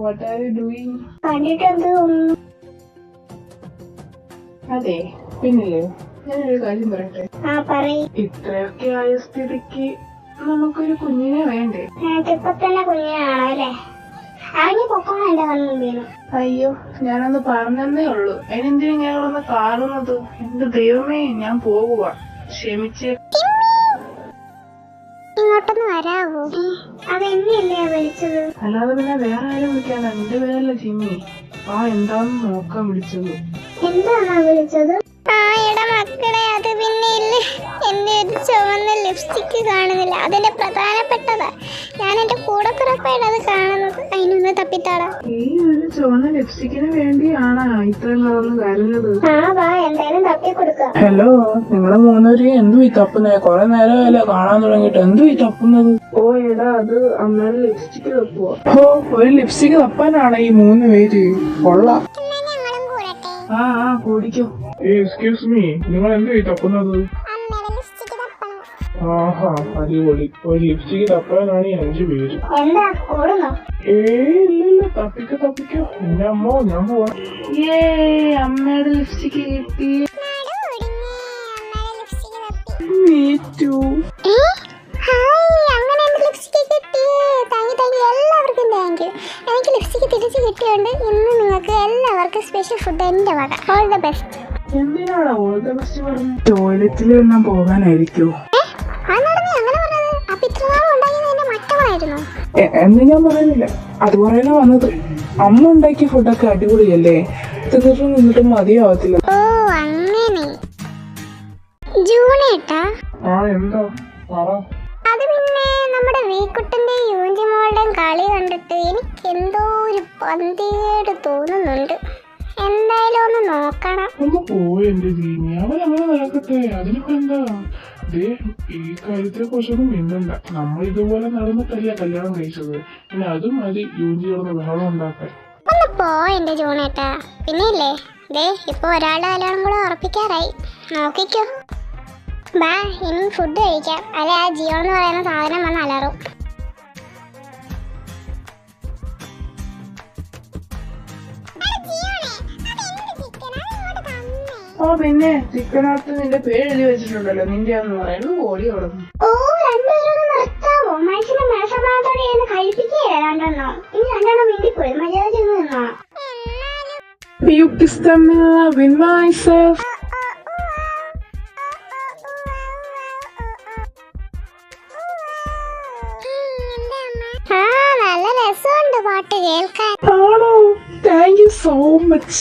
What are you doing? കണ്ടിട്ടെന്ത് അതെ പിന്നില്ലേ, ഞാനൊരു കാര്യം പറയട്ടെ. ഇത്രയൊക്കെ ആയ സ്ഥിതിക്ക് നമുക്കൊരു കുഞ്ഞിനെ വേണ്ടേ? ഇപ്പൊ തന്നെ കുഞ്ഞിനാണോ അല്ലേ? അറിഞ്ഞു പൊക്കോളാം എന്റെ കണ്ണു വീണു. അയ്യോ, ഞാനൊന്ന് പറഞ്ഞതേ ഉള്ളൂ. അതിനെന്തിനും ഞങ്ങളൊന്ന് കാണുന്നത്? എന്റെ ദൈവമേ, ഞാൻ പോകുക, ക്ഷമിച്ച്. ഇങ്ങോട്ടൊന്ന് വരാവോ? അതെന്നെയല്ലേ വിളിച്ചത്? അല്ലാതെ പിന്നെ വേറെ ആരും വിളിക്കാനാ? നിന്റെ പേരല്ല ജിമ്മി. ആ എന്താന്ന് നോക്കാൻ വിളിച്ചത്. എന്താണോ വിളിച്ചത്? മക്കളെ, അത് പിന്നെ ഇല്ല, എന്റെ ഒരു ചുവന്ന ലിപ്സ്റ്റിക്ക് കാണുന്നില്ല. അതിന്റെ പ്രധാനപ്പെട്ടതാ. ഞാൻ എന്റെ കൂടെ പിറപ്പായിട്ട് അത് കാണുന്നത്. അതിനൊന്ന് തപ്പിത്താടാ. ഈ ഒരു ചുവന്ന ലിപ്സ്റ്റിക്കിന് വേണ്ടിയാണോ ഇത്രയും നടന്ന് കരഞ്ഞത്? എന്തായാലും തപ്പി കൊടുക്കാം. ഹലോ, നിങ്ങളെ മൂന്നുപേരും എന്തു ഈ തപ്പുന്നേ? കൊറേ നേരമല്ലേ കാണാൻ തുടങ്ങിട്ട്. എന്തു ഈ തപ്പുന്നത്? ഓ എടാ, അത് അമ്മയുടെ ലിപ്സ്റ്റിക്ക് തപ്പുവോ? ഓ, ഒരു ലിപ്സ്റ്റിക്ക് തപ്പാനാണ് ഈ 3 പേര്? കൊള്ളാം. ആ കൂടിക്കോ. എക്സ്ക്യൂസ് മീ, നിങ്ങൾ എന്തു ഈ തപ്പുന്നത്? ആഹാ, അടിപൊളി. ഒരു ലിപ്സ്റ്റിക്ക് തപ്പാനാണ് ഈ 5 പേര്. ഇല്ല, തപ്പിക്കോ. എന്റെ അമ്മോ, ഞാൻ പോവാ. അമ്മയുടെ ലിപ്സ്റ്റിക്ക് കിട്ടി. Me too. എനിക്ക് ലിപ്സ്റ്റിക്ക് തിരിച്ചു കിട്ടിയോണ്ട് ഇന്ന് നിങ്ങൾക്ക് എല്ലാവർക്കും സ്പെഷ്യൽ ഫുഡ് എന്റെ വക. All the best. എന്തിനാണ് ഓൾ ദ ബെസ്റ്റ് പറഞ്ഞത്? ടോയ്ലറ്റിൽ എല്ലാം പോകാനായിരിക്കോ? എന്ന് ഞാൻ പറയുന്നില്ല, അത് പറയാനാ വന്നത്. അമ്മ ഉണ്ടാക്കിയ ഫുഡൊക്കെ അടിപൊളിയല്ലേ? നിന്നിട്ടും മതിയാവത്തില്ല. ഓ അങ്ങനെ. ജൂണേട്ടാ, എന്താ പറ. അത് പിന്നെ നമ്മുടെ വീക്കുട്ടന്റെ യൂഞ്ചിമോളുടെയും കളി കണ്ടിട്ട് എനിക്ക് എന്തോ ഒരു പന്തിയേട് തോന്നുന്നുണ്ട്. എന്തായാലും ഒന്ന് നോക്കണം. ഒന്ന് പോയി എന്റെ ജീനി, അവരങ്ങനെ നടക്കട്ടെ. അതിനിപ്പോ എന്താ? ഈ കാര്യത്തെ കുറിച്ചൊന്നും മിണ്ടണ്ട. നമ്മൾ ഇതുപോലെ നടന്നിട്ടല്ല കല്യാണം കഴിച്ചത്. പിന്നെ അതും മതി യൂജി കിടന്ന് ബഹളം ഉണ്ടാക്കാൻ. ഒന്ന് പോ എന്റെ ജൂണേട്ടാ. പിന്നെ ഇല്ലേ, ഇപ്പൊ ഒരാളുടെ കല്യാണം കൂടെ ഉറപ്പിക്കാറായി. നോക്കിക്കോ. ബാ, ഇനി ഫുഡ് കഴിക്കാം. അല്ലെ ആ ജിയോ എന്ന് പറയുന്ന സാധനം വന്ന് അലറും. ഓ പിന്നെ, ചിക്കനകത്ത് നിന്റെ പേര് എഴുതി വെച്ചിട്ടുണ്ടല്ലോ. നിന്റെ ആന്ന് പറയുന്നത് കോഴി കൊടുക്കും. ഓ, രണ്ടുപേരൊന്ന് നിർത്താവോ? മനുഷ്യനെ മനസ്സമാനത്തോടെ കഴിപ്പിക്കുകയല്ല രണ്ടെണ്ണോ. ഇനി രണ്ടെണ്ണം വീട്ടിൽ പോയി മര്യാദ ചെന്ന് നിന്നോ. You kiss them in love with myself. നല്ല രസമുണ്ട് പാട്ട് കേൾക്കാൻ. ആണോ? Thank you so much.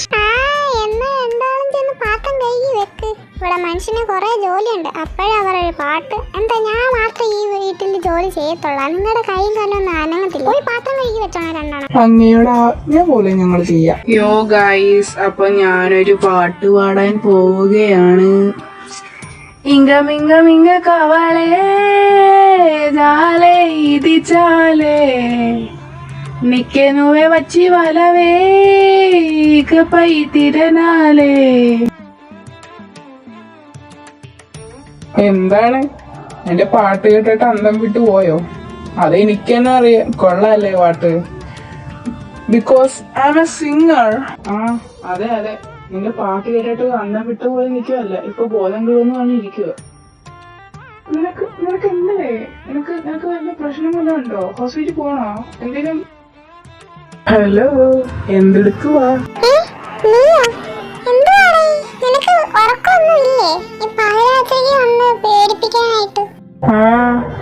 എന്നാ എന്താളും ചെന്ന് പാത്രം കഴുകി വെക്ക്. ഇവിടെ മനുഷ്യന് കുറെ ജോലിയുണ്ട്. അപ്പോഴാ അവരൊരു പാട്ട്. എന്താ ഞാൻ മാത്രം ഈ വീട്ടിൽ ജോലി ചെയ്യത്തുള്ളൂ? നിങ്ങളുടെ കൈയും കാലൊന്നും അനങ്ങത്തില്ല. പോയി പാത്രം കഴുകി വെച്ചോണം രണ്ടെണ്ണം. അങ്ങയുടെ ആജ്ഞ പോലെ ഞങ്ങൾ ചെയ്യാം. യോ ഗൈസ്, അപ്പൊ ഞാനൊരു പാട്ട് പാടാൻ പോവുകയാണ്. ഇംഗമിംഗമിംഗ കവളേ ജാലേ ഇത് ചാലേ നിക്കെ നുവേ വച്ചി വലവേ പൈ തിരനാലേ. എന്താണ് എന്റെ പാട്ട് കേട്ടിട്ട് അന്തം വിട്ടു പോയോ? അതെനിക്ക് തന്നെ അറിയാം. കൊള്ളാല്ലേ പാട്ട്? Because I M A singer. അതെ നിന്റെ പാട്ട് കേട്ടിട്ട് അന്തം വിട്ടു പോയി നിൽക്കുവല്ല, ഇപ്പൊ ബോധം കിടന്നു പറഞ്ഞിരിക്കുക. നിനക്ക് എന്തേ? നിനക്ക് വല്ല പ്രശ്നം വല്ലതും ഉണ്ടോ? ഹോസ്പിറ്റലിൽ പോണോ? എന്തെങ്കിലും? ഹലോ, എന്തെടുക്കുവാ?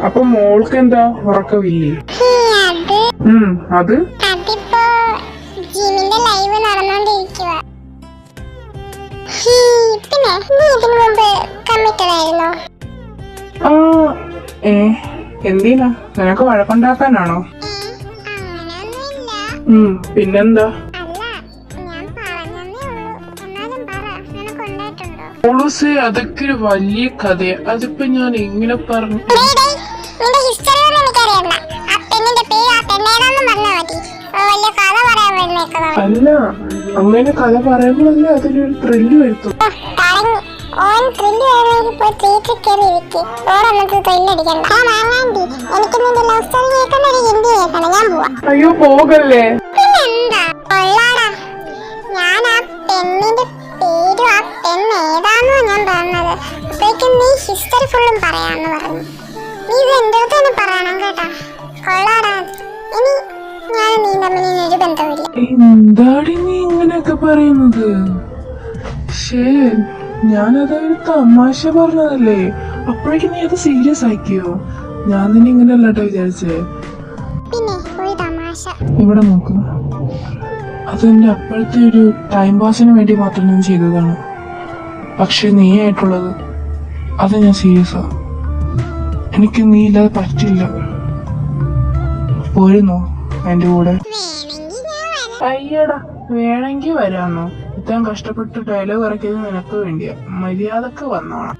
അപ്പൊ മോൾക്ക് എന്താ ഉറക്കമില്ലേ? അത് എന്തിനാ? നിനക്ക് വഴക്കുണ്ടാക്കാനാണോ? പിന്നെന്താ? അതൊക്കെ ഒരു വലിയ കഥയാ. അതിപ്പോ ഞാൻ എങ്ങനെ പറഞ്ഞു? അല്ല, അങ്ങനെ കഥ പറയുമ്പോഴല്ലേ അതിലൊരു ത്രില്ല് വരുത്തും. അയ്യോ പോകല്ലേ. നീ ഹിസ്റ്ററി ഫുള്ളും പറയാന്ന് പറഞ്ഞു. നീ ഇത് എന്റെ അടുത്ത് തന്നെ പറയണം കേട്ടാ. കൊള്ളാടാ. ഇനി ഞാൻ നീ തമ്മിൽ ഇനി ഒരു ബന്ധമില്ല. എന്താടി നീ ഇങ്ങനെയൊക്കെ പറയുന്നത്? ശേ, ഞാനതൊരു തമാശ പറഞ്ഞതല്ലേ. അപ്പോഴേക്കും നീ അത് സീരിയസ് ആക്കിയോ? ഞാൻ നിന്നെ ഇങ്ങനെ അല്ലാട്ടോ വിചാരിച്ചേ. പിന്നെ ഒരു തമാശ. ഇവിടെ നോക്ക്, അതെന്റെ അപ്പോഴത്തെ ഒരു ടൈം പാസിന് വേണ്ടി മാത്രം ഞാൻ ചെയ്തതാണ്. പക്ഷെ നീ ആയിട്ടുള്ളത് അത് ഞാൻ സീരിയസാ. എനിക്ക് നീ ഇല്ലാതെ പറ്റില്ല. പോരുന്നോ എന്റെ കൂടെ? വേണമെങ്കിൽ ഞാൻ വരാം. അയ്യടാ, വേണമെങ്കിൽ വരാന്നോ? ഇത്രയും കഷ്ടപ്പെട്ട് ഡയലോഗ് ഇറക്കിയത് നിനക്ക് വേണ്ടിയാ. മര്യാദക്ക് വന്നോണം.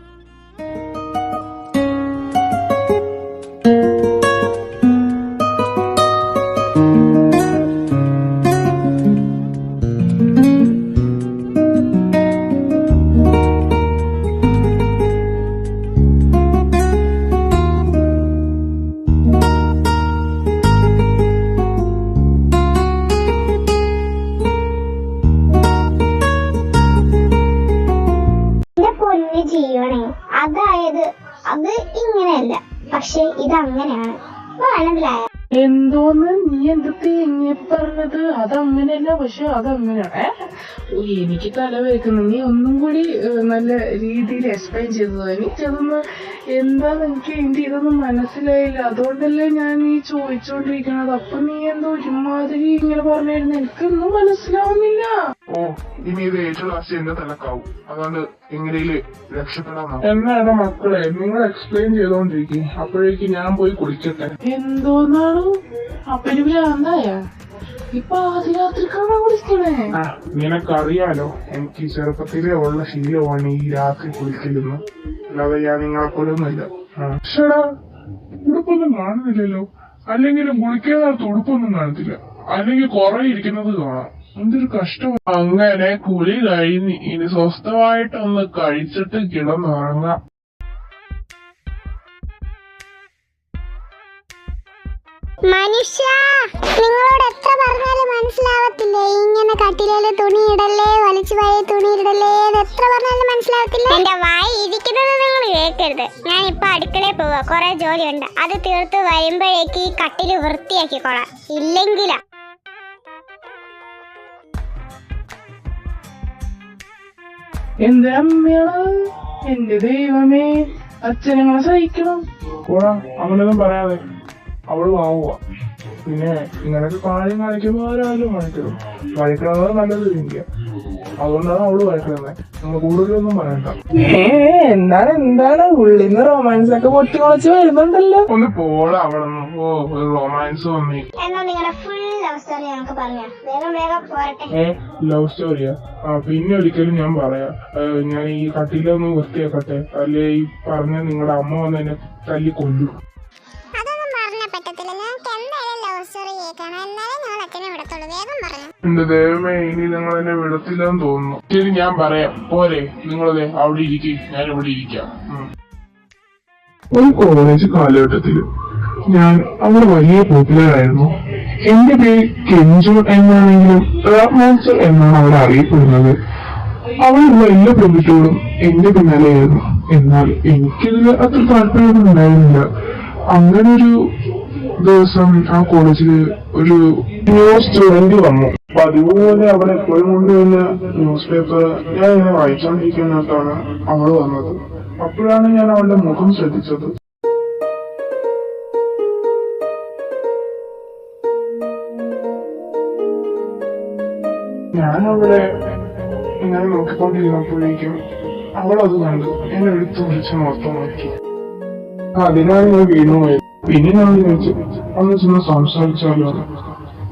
ജീവണേ, അതായത് അത് ഇങ്ങനെയല്ല, പക്ഷെ ഇത് അങ്ങനെയാണ്. മനസ്സിലായ? എന്തോന്ന് നീ എന്തൊക്കെ എങ്ങനെ പറഞ്ഞത്? അതങ്ങനെയല്ല, പക്ഷെ അതങ്ങനെയാണ്. എനിക്ക് തലവേക്കുന്നു. നീ ഒന്നും കൂടി നല്ല രീതിയിൽ എക്സ്പ്ലെയിൻ ചെയ്തത്. എനിക്കതൊന്ന് എന്താന്ന് എനിക്ക് എന്റെ ഇതൊന്നും മനസ്സിലായില്ല. അതുകൊണ്ടല്ലേ ഞാൻ നീ ചോദിച്ചോണ്ടിരിക്കണത്. അപ്പൊ നീ എന്തോ ഒരുമാതിരി ഇങ്ങനെ പറഞ്ഞായിരുന്നു. എനിക്കൊന്നും മനസ്സിലാവുന്നില്ല. ഓ, ഇനി ഇത് ഏറ്റവും ലാസ്റ്റ് എന്റെ തലക്കാവും. അതുകൊണ്ട് എങ്ങനെയും രക്ഷപ്പെടാൻ. എന്നാണ് മക്കളെ, നിങ്ങൾ എക്സ്പ്ലെയിൻ ചെയ്തോണ്ടിരിക്കും. അപ്പോഴേക്ക് ഞാൻ പോയി കുളിക്കട്ടെ. എന്തോന്നാണ് അപ്പന് ഭ്രാന്തായ? ഇപ്പൊ ആദ്യരാത്രിക്കാണോ വിളിക്കണേ? നിനക്കറിയാലോ, എനിക്ക് ചെറുപ്പത്തിലേ ഉള്ള ശീലമാണ് ഈ രാത്രി കുളിക്കലെന്ന്. അല്ലാതെ ഞാൻ നിങ്ങളെ പോലൊന്നുമില്ല. ഷടാ, ഉടുപ്പൊന്നും കാണുന്നില്ലല്ലോ. അല്ലെങ്കിലും കുളിക്കാത്ത ഉടുപ്പൊന്നും കാണത്തില്ല. അല്ലെങ്കിൽ കുറെ ഇരിക്കുന്നത് കാണാം. എന്തൊരു കഷ്ടം. അങ്ങനെ കുളി കഴിഞ്ഞ് ഇനി സ്വസ്ഥമായിട്ടൊന്ന് കഴിച്ചിട്ട് കിടന്നുറങ്ങാം. മനുഷ്യ, നിങ്ങളോട് എത്ര പറഞ്ഞാലും മനസ്സിലാവത്തില്ലേ? ഇങ്ങനെ കട്ടിലേല് തുണി ഇടല്ലേ, വലിച്ചു വായി തുണി ഇടല്ലേ, എത്ര പറഞ്ഞാലും മനസ്സിലാവത്തില്ല. എന്റെ വായി ഇരിക്കുന്നത് നിങ്ങൾ കേൾക്കരുത്. ഞാൻ ഇപ്പൊ അടുക്കളയിൽ പോവാ. കുറെ ജോലിയുണ്ട്. അത് തീർത്ത് വരുമ്പോഴേക്ക് ഈ കട്ടില് വൃത്തിയാക്കിക്കോളാം. ഇല്ലെങ്കിലാ. എന്റെ അമ്മയാണ്, എന്റെ ദൈവമേ, അച്ഛനങ്ങളെ സഹിക്കണം. പോടാ, അങ്ങനെയൊന്നും പറയാതെ. അവള് വാങ്ങുക. പിന്നെ ഇങ്ങനൊക്കെ കാര്യം കാണിക്കുമ്പോ ആരാലും കാണിക്കണം. കാണിക്കണത് നല്ലത് ഇല്ല. അതുകൊണ്ടാണ് അവള് കാണിക്കുന്നത്. നമ്മൾ കൂടുതലൊന്നും പറയണ്ട. എന്താണ് എന്താണ് ഉള്ളിന്ന് റൊമാൻസ് ഒക്കെ പൊട്ടി മുളച്ച് വരുന്നുണ്ടല്ലോ. ഒന്ന് പോടാ അവിടെ നിന്ന്. ഓ, ഒരു റൊമാൻസ് വന്നേ. എന്നാ നിങ്ങളുടെ ഫുൾ ലവ് സ്റ്റോറി ഞങ്ങൾക്ക് പറഞ്ഞു. വേഗം വേഗം പോരട്ടെ. ലവ് സ്റ്റോറിയാ? പിന്നെ ഒരിക്കലും ഞാൻ പറയാം. ഞാൻ ഈ കട്ടിലൊന്ന് വൃത്തിയാക്കട്ടെ. അല്ലെ ഈ പറഞ്ഞ നിങ്ങളുടെ അമ്മ വന്ന് എന്നെ തല്ലി കൊല്ലും. എന്റെ ദൈവമേ, ഇനി നിങ്ങൾ എന്നെ വിടത്തില്ലെന്ന് തോന്നുന്നു. ശരി, ഞാൻ പറയാം. പോരെ, നിങ്ങളതെ അവിടെ ഇരിക്കും, ഞാൻ ഇവിടെ ഇരിക്കാം. ഒരു കോളേജ് കാലഘട്ടത്തില് ഞാൻ അവിടെ വലിയ പോപ്പുലർ ആയിരുന്നു. എന്റെ പേര് കെഞ്ചു എന്നാണെങ്കിലും റാപ്പ് മോൺസ്റ്റർ എന്നാണ് അവിടെ അറിയപ്പെടുന്നത്. അവിടെയുള്ള എല്ലാ പെൺകുട്ടികളും എന്റെ പിന്നാലെയായിരുന്നു. എന്നാൽ എനിക്കിതിൽ അത്ര താല്പര്യമൊന്നും ഉണ്ടായിരുന്നില്ല. അങ്ങനെ ഒരു ദിവസം ആ കോളേജില് ഒരു ന്യൂ സ്റ്റുഡന്റ് വന്നു. പതിവ് പോലെ അവിടെ എപ്പോഴും കൊണ്ടുവന്ന ന്യൂസ് പേപ്പർ ഞാൻ ഇങ്ങനെ വായിച്ചോണ്ടിരിക്കുന്നതാണ് അവള് വന്നത്. അപ്പോഴാണ് ഞാൻ അവളുടെ മുഖം ശ്രദ്ധിച്ചത്. ഞാൻ അവളെ ഇങ്ങനെ നോക്കിക്കൊണ്ടിരുന്നപ്പോഴേക്കും അവളത് കണ്ടു എന്നെ എടുത്തു വിളിച്ച് മൊത്തം നോക്കി. അതിനാണ് ഞാൻ വീണുപോയത്. പിന്നെ ഞാൻ വിചാരിച്ചു ഒന്ന് ചെന്ന് സംസാരിച്ചാലോ.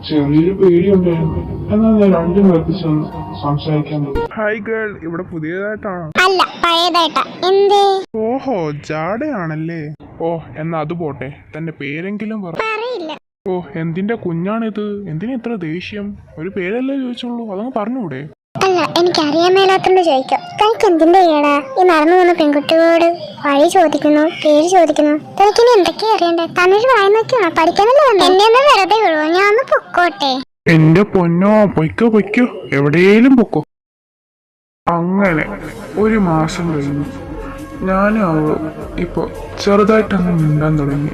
ചെറിയൊരു പേടിയുണ്ടായിരുന്നു. എന്നാൽ ഞാൻ രണ്ടു പേർക്ക് ചെന്ന് സംസാരിക്കാൻ പോയി. ഹായ് ഗേൾ, ഇവിടെ പുതിയതായിട്ടാണോ? അല്ല, പഴയതായിട്ടാ. എന്തേ? ഓഹോ, ജാടയാണല്ലേ. ഓ, എന്നാ അത് പോട്ടെ. തന്റെ പേരെങ്കിലും പറയില്ല. ഓ, എന്തിന്റെ കുഞ്ഞാണിത്? എന്തിനാ ഇത്ര ദേഷ്യം? ഒരു പേരല്ലേ ചോദിച്ചുള്ളൂ, അതങ്ങ് പറഞ്ഞൂടെ? അല്ല, എനിക്ക് അറിയാൻ മേലാത്തോണ്ട് ചോദിക്കാം. തനിക്ക് എന്തിന്റെ കേടാ? ഈ നടന്നു വന്ന പെൺകുട്ടികളോട് വഴി ചോദിക്കുന്നു, പേര് ചോദിക്കുന്നു. തനിക്കിനി എന്തൊക്കെയാ അറിയണ്ടേ? തന്നൊരു വായി നോക്കിയാണോ? പഠിക്കാനല്ലേ വന്നേ? എന്നെ ഒന്ന് വെറുതെ വിടുവോ? ഞാൻ ഒന്ന് പൊക്കോട്ടെ. എന്റെ പൊന്നോ, പൊയ്ക്കോ പൊയ്ക്കോ, എവിടെയും പൊക്കോ. അങ്ങനെ ഒരു മാസം കഴിഞ്ഞു. ഞാനും അവളും ഇപ്പൊ ചെറുതായിട്ടങ്ങ് മിണ്ടാൻ തുടങ്ങി.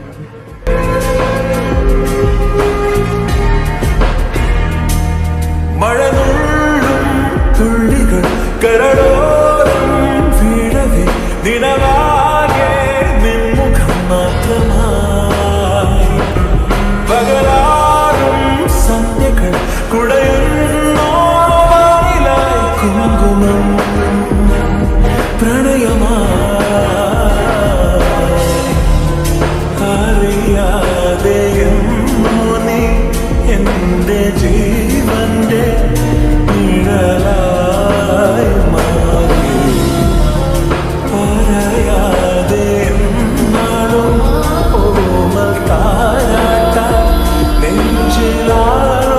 മഴനുള്ളും തുള്ളികൾ കരടോരം വീഴവേ നിലവാകെ നിൻമുഖം മാത്രമായി പകലാറും സന്ധ്യകൾ കുടയുന്നോ വാനിലായി കുങ്കുമം പ്രണയമായി അറിയാതെ നീ എന്റെ ജീവന്റെ നിഴലായി മാറി പറയാതെ നാളും ഓമൽ താരാട്ടാൻ നെഞ്ചിലാറുന്നു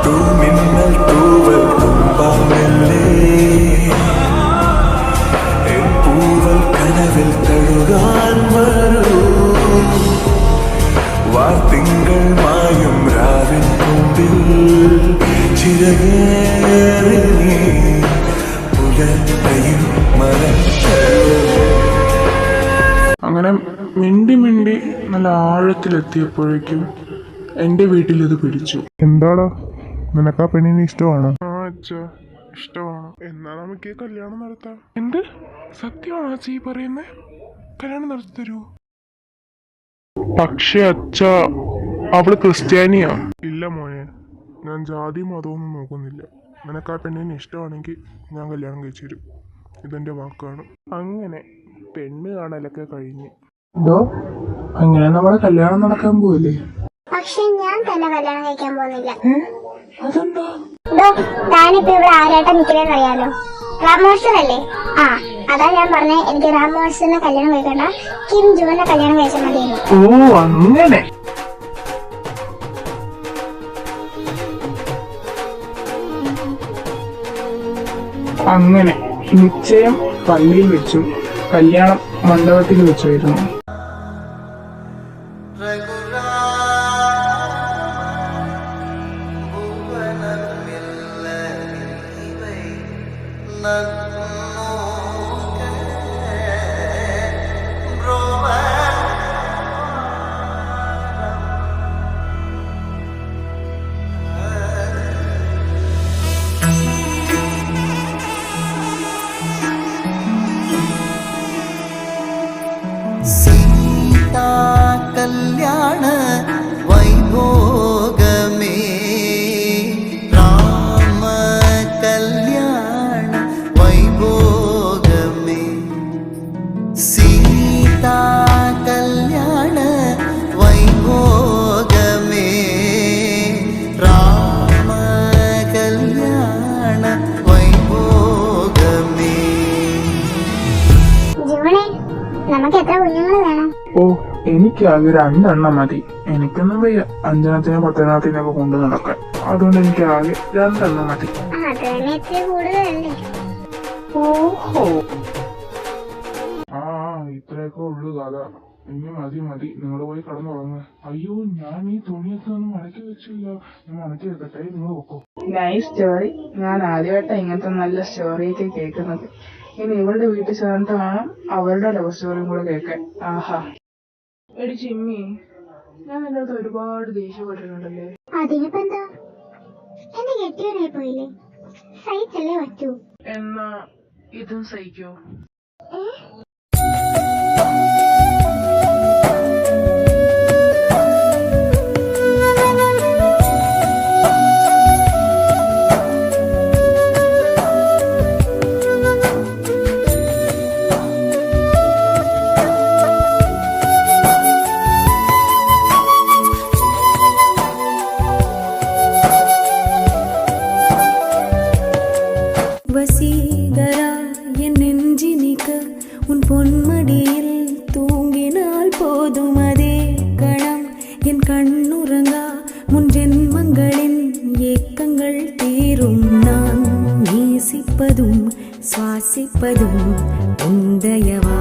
തൂമിന്നൽ തൂവൽ തുമ്പാമല്ലേ എൻ പൂവൽ കനവിൽ തഴുകാൻ വരൂ വാർത്തിങ്കൾ മായും രാവിൻ കൊമ്പിൽ ചിരകേറി പുലർത്തയും അങ്ങനെ മിണ്ടി മിണ്ടി നല്ല ആഴത്തിലെത്തിയപ്പോഴേക്കും എന്റെ വീട്ടിൽ ഇത് പിടിച്ചു. എന്താടാ, നിനക്കാ പെണ്ണിനെ ഇഷ്ടമാണോ? ആ അച്ഛാ, ഇഷ്ടമാണ്. എന്നാ നമുക്ക് കല്യാണം നടത്താം. എന്ത് സത്യമാണോ അച്ഛാ ഈ പറയുന്നേ? കല്യാണം നടത്തി തരൂ. പക്ഷെ അച്ഛ, അവള് ക്രിസ്ത്യാനിയാ. ഇല്ല മോനെ, ഞാൻ ജാതി മതമൊന്നും നോക്കുന്നില്ല. നിനക്ക് ആ പെണ്ണിനെ ഇഷ്ടമാണെങ്കിൽ ഞാൻ കല്യാണം കഴിച്ചു തരും. ഇതെന്റെ വാക്കാണ്. അങ്ങനെ പെണ്ണ് കാണലൊക്കെ കഴിഞ്ഞ് അങ്ങനെ നമ്മളെ കല്യാണം നടക്കാൻ പോയില്ലേ? പക്ഷെ ഞാൻ തന്നെ കല്യാണം കഴിക്കാൻ പോകുന്നില്ല. അതെന്താ? താനിപ്പോ ഇവിടെ ആരായിട്ട് നിൽക്കണെന്ന് അറിയാലോ, റാം മോഹൻ അല്ലേ? ആ, അതാ ഞാൻ പറഞ്ഞേ, എനിക്ക് റാം മോഹനെ കല്യാണം കഴിക്കണ്ട, കിം ജൂനെ കല്യാണം കഴിച്ചാൽ മതിയായിരുന്നു. ഓ അങ്ങനെ. അങ്ങനെ നിശ്ചയം പള്ളിയിൽ വെച്ചും കല്യാണം മണ്ഡപത്തിൽ വെച്ചായിരുന്നു. കല്യാണ വൈഭോഗമേ രാമ കല്യാണ വൈഭോഗമേ സീതാ കല്യാണ വൈഭോഗമേ രാമ കല്യാണ വൈഭോഗമേ. ജൂണേ, നമുക്ക് എത്ര കുഞ്ഞുങ്ങൾ വേണം? ഓ, എനിക്കാകെ 2 എണ്ണം മതി. എനിക്കൊന്നും വയ്യ 5-ത്തിനും 10-ത്തിനൊക്കെ കൊണ്ടു നടക്കാൻ. അതുകൊണ്ട് എനിക്ക് ആകെ 2 എണ്ണം മതി. കൂടുതലല്ലേ? ഓഹോ, ആ ഇത്രയൊക്കെ ഉള്ളു കഥ. ഇനി മതി, നിങ്ങൾ പോയി കിടന്നുറങ്ങുക. അയ്യോ, ഞാൻ ഈ തുണിയൊക്കെ ഒന്നും മടക്കി വെച്ചില്ല. ഞാൻ മടക്കി വെക്കട്ടെ, നിങ്ങൾ വെക്കോ. Nice story. ഞാൻ ആദ്യമായിട്ടാണ് ഇങ്ങനത്തെ നല്ല സ്റ്റോറിയൊക്കെ കേൾക്കുന്നത്. ഇനി ഇവളുടെ വീട്ടിൽ ചേർന്നിട്ട് വേണം അവരുടെ ലവ് സ്റ്റോറിയും കൂടെ കേൾക്കാൻ. ആഹാ. എടി ചിമ്മി, ഞാൻ നിന്റെ അടുത്ത് ഒരുപാട് ദേഷ്യപ്പെട്ടിട്ടുണ്ടല്ലേ? അതിനിപ്പോ എന്താ, എന്റെ കെട്ടിയവനായി പോയില്ലേ, സഹിച്ചല്ലേ പറ്റൂ. എന്നാ ഇതും സഹിക്കോ? வசீகரா என் நெஞ்சினிக்க உன் பொன்மடியில் தூங்கினால் போதும் அதே கணம் என் கண்ணுறங்கா முன் ஜென்மங்களின் ஏக்கங்கள் தீரும். நான் நேசிப்பதும் சுவாசிப்பதும் உந்தயவா